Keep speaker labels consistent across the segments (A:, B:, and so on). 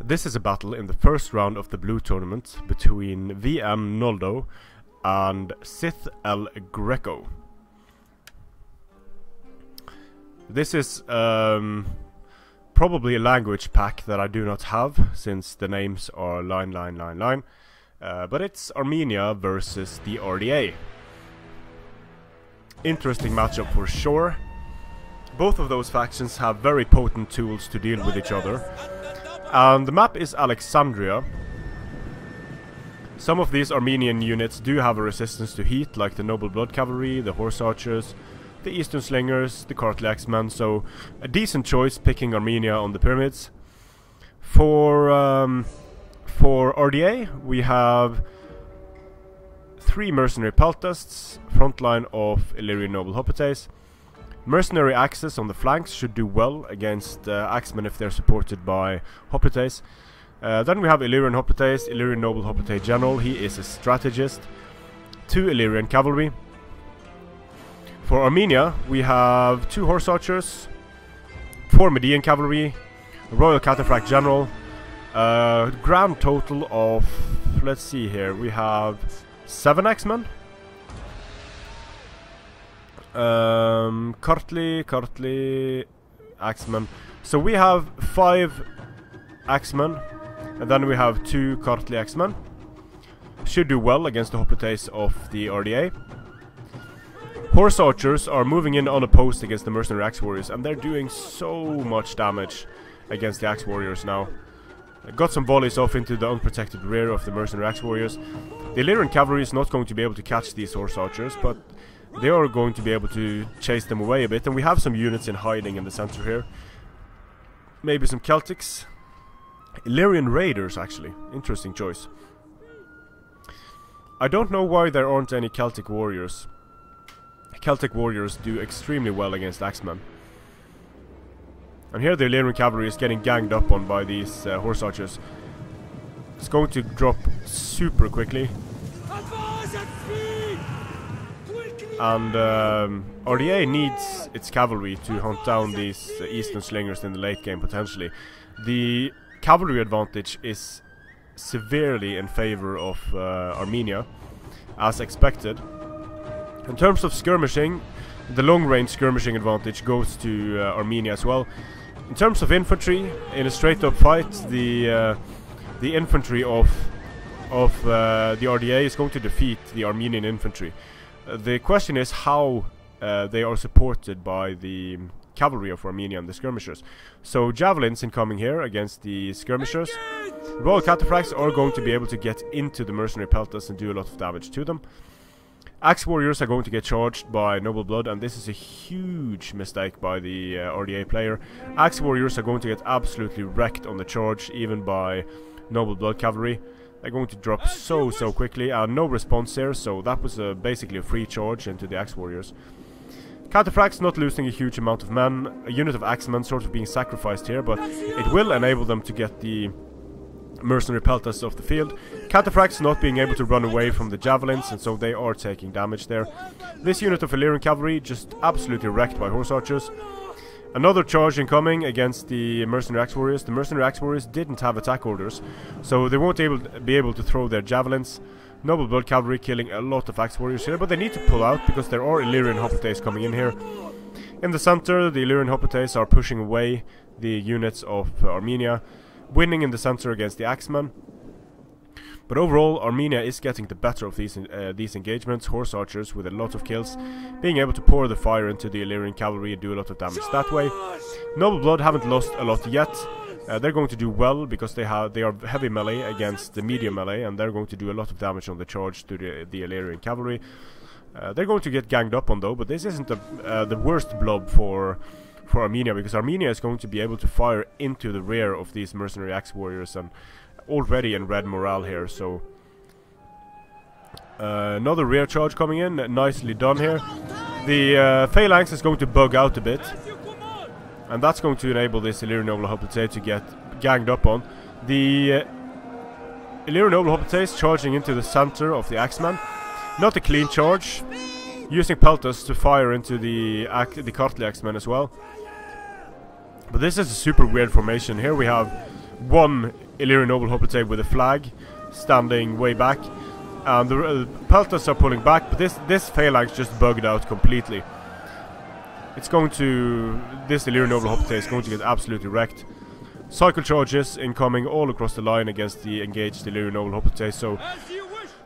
A: This is a battle in the first round of the blue tournament between VM Noldo and SITH Greco. This is probably a language pack that I do not have, since the names are line. But it's Armenia versus the RDA. Interesting matchup for sure. Both of those factions have very potent tools to deal with each other. And the map is Alexandria. Some of these Armenian units do have a resistance to heat, like the Noble Blood Cavalry, the Horse Archers, the Eastern Slingers, the Cartly Axemen, so a decent choice picking Armenia on the pyramids. For RDA, we have 3 Mercenary Peltasts, frontline of Illyrian Noble Hoplites. Mercenary Axes on the flanks should do well against Axemen if they're supported by Hoplites. Then we have Illyrian Hoplites, Illyrian Noble Hoplite General, he is a strategist. 2 Illyrian Cavalry. For Armenia, we have 2 Horse Archers, 4 Median Cavalry, a Royal Cataphract General, grand total of, let's see here, we have 7 Axemen. Cartly, Axemen. So we have 5 Axemen, and then we have 2 Cartly Axemen. Should do well against the Hoplites of the RDA. Horse Archers are moving in unopposed against the Mercenary Axe Warriors, and they're doing so much damage against the Axe Warriors now. Got some volleys off into the unprotected rear of the Mercenary Axe Warriors. The Illyrian Cavalry is not going to be able to catch these Horse Archers, but they are going to be able to chase them away a bit, and we have some units in hiding in the center here. Maybe some Celtics. Illyrian Raiders, actually. Interesting choice. I don't know why there aren't any Celtic Warriors. Celtic Warriors do extremely well against Axemen. And here the Illyrian Cavalry is getting ganged up on by these Horse Archers. It's going to drop super quickly. And RDA needs its cavalry to hunt down these Eastern Slingers in the late game, potentially. The cavalry advantage is severely in favor of Armenia, as expected. In terms of skirmishing, the long-range skirmishing advantage goes to Armenia as well. In terms of infantry, in a straight-up fight, the infantry of the RDA is going to defeat the Armenian infantry. The question is how they are supported by the cavalry of Armenia and the skirmishers. So javelins incoming here against the skirmishers. Royal Cataphracts are going to be able to get into the Mercenary Peltas and do a lot of damage to them. Axe Warriors are going to get charged by Noble Blood, and this is a huge mistake by the RDA player. Axe Warriors are going to get absolutely wrecked on the charge, even by Noble Blood Cavalry. They're going to drop so quickly, and no response here, so that was basically a free charge into the Axe Warriors. Cataphracts not losing a huge amount of men, a unit of Axemen sort of being sacrificed here, but it will enable them to get the Mercenary Peltas off the field. Cataphracts not being able to run away from the javelins, and so they are taking damage there. This unit of Illyrian Cavalry just absolutely wrecked by Horse Archers. Another charge incoming against the Mercenary Axe Warriors. The Mercenary Axe Warriors didn't have attack orders, so they won't be able to throw their javelins. Noble Blood Cavalry killing a lot of Axe Warriors here, but they need to pull out because there are Illyrian Hoplites coming in here. In the center, the Illyrian Hoplites are pushing away the units of Armenia, winning in the center against the Axemen. But overall, Armenia is getting the better of these engagements. Horse Archers with a lot of kills, being able to pour the fire into the Illyrian Cavalry and do a lot of damage that way. Noble Blood haven't lost a lot yet. They're going to do well because they are heavy melee against the medium melee, and they're going to do a lot of damage on the charge to the Illyrian Cavalry. They're going to get ganged up on though, but this isn't the worst blob for Armenia, because Armenia is going to be able to fire into the rear of these Mercenary Axe Warriors, and already in red morale here, so another rear charge coming in, nicely done here. The Phalanx is going to bug out a bit, and that's going to enable this Illyrian Noble Hoplite to get ganged up on. The Illyrian Noble Hoplites charging into the center of the Axeman. Not a clean charge, using Peltas to fire into the Cartly Axemen as well. But this is a super weird formation. Here we have one Illyrian noble hoplite with a flag, standing way back. And the peltas are pulling back, but this phalanx just bugged out completely. It's going to... This Illyrian noble hoplite is going to get absolutely wrecked. Cycle charges incoming all across the line against the engaged Illyrian noble hoplite, so...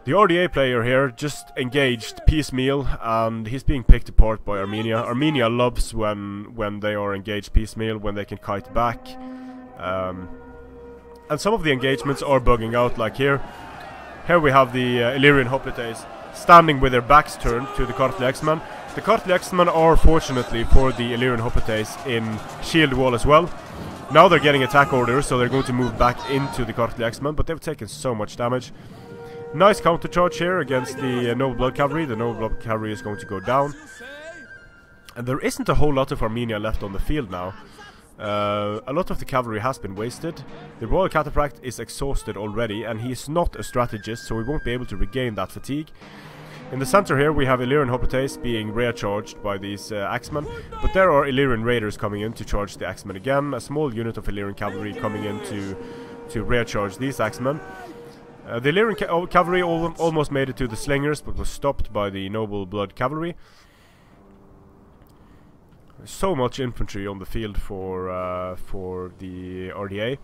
A: The RDA player here just engaged piecemeal, and he's being picked apart by Armenia. Armenia loves when they are engaged piecemeal, when they can kite back. And some of the engagements are bugging out, like here. Here we have the Illyrian hoplites standing with their backs turned to the Kartli X-Men. The Kartli X-Men are, fortunately for the Illyrian hoplites, in shield wall as well. Now they're getting attack orders, so they're going to move back into the Kartli X-Men, but they've taken so much damage. Nice counter charge here against the Noble Blood Cavalry. The Noble Blood Cavalry is going to go down. And there isn't a whole lot of Armenia left on the field now. A lot of the cavalry has been wasted. The Royal Cataphract is exhausted already, and he's not a strategist, so he won't be able to regain that fatigue. In the center here we have Illyrian hoplites being rear charged by these axemen, but there are Illyrian raiders coming in to charge the axemen again. A small unit of Illyrian cavalry coming in to rear charge these axemen. The Illyrian cavalry almost made it to the slingers, but was stopped by the Noble Blood Cavalry. So much infantry on the field for the RDA.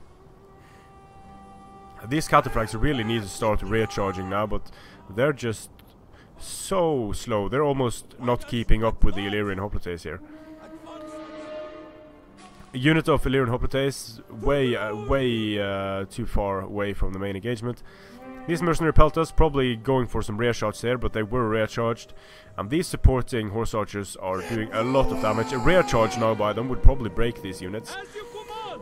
A: These cataphracts really need to start rear charging now, but they're just so slow. They're almost not keeping up with the Illyrian hoplites here. A unit of Illyrian hoplites way too far away from the main engagement. These mercenary peltas probably going for some rear shots here, but they were rear charged. And these supporting horse archers are doing a lot of damage. A rear charge now by them would probably break these units.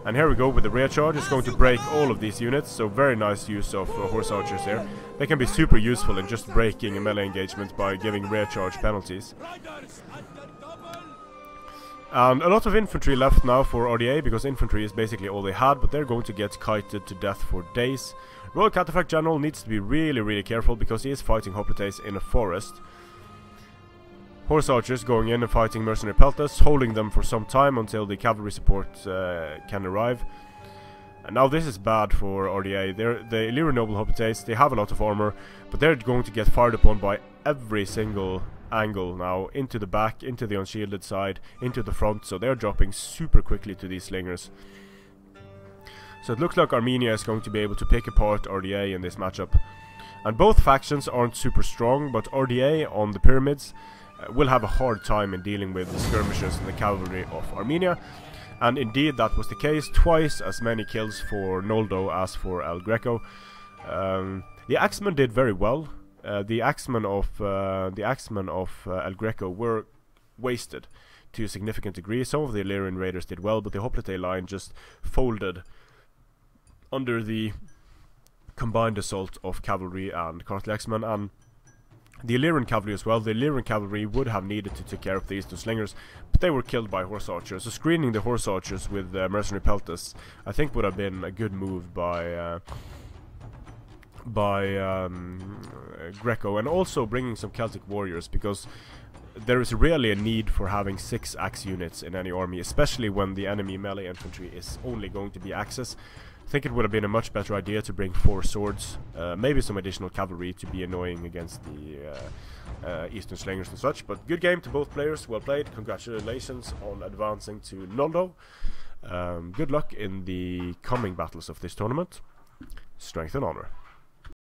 A: And here we go with the rear charge. It's going to break all of these units, so very nice use of horse archers here. They can be super useful in just breaking a melee engagement by giving rear charge penalties. And a lot of infantry left now for RDA, because infantry is basically all they had, but they're going to get kited to death for days. Royal Cataphract General needs to be really careful, because he is fighting hoplites in a forest. Horse archers going in and fighting mercenary peltas, holding them for some time until the cavalry support can arrive. And now this is bad for RDA. The Illyrian noble hoplites, they have a lot of armor, but they're going to get fired upon by every single angle now, into the back, into the unshielded side, into the front, so they're dropping super quickly to these slingers. So it looks like Armenia is going to be able to pick apart RDA in this matchup. And both factions aren't super strong, but RDA on the pyramids will have a hard time in dealing with the skirmishers and the cavalry of Armenia. And indeed that was the case. Twice as many kills for Noldo as for El Greco. The axemen did very well. The axemen of El Greco were wasted to a significant degree. Some of the Illyrian raiders did well, but the hoplite line just folded under the combined assault of cavalry and Kartli axemen, and the Illyrian cavalry as well. The Illyrian cavalry would have needed to take care of these two slingers, but they were killed by horse archers. So screening the horse archers with mercenary peltas, I think, would have been a good move by Greco, and also bringing some Celtic warriors, because there is really a need for having 6 axe units in any army, especially when the enemy melee infantry is only going to be axes. I think it would have been a much better idea to bring 4 swords, maybe some additional cavalry to be annoying against the Eastern Slingers and such. But good game to both players, well played. Congratulations on advancing to Noldo. Good luck in the coming battles of this tournament. Strength and honor.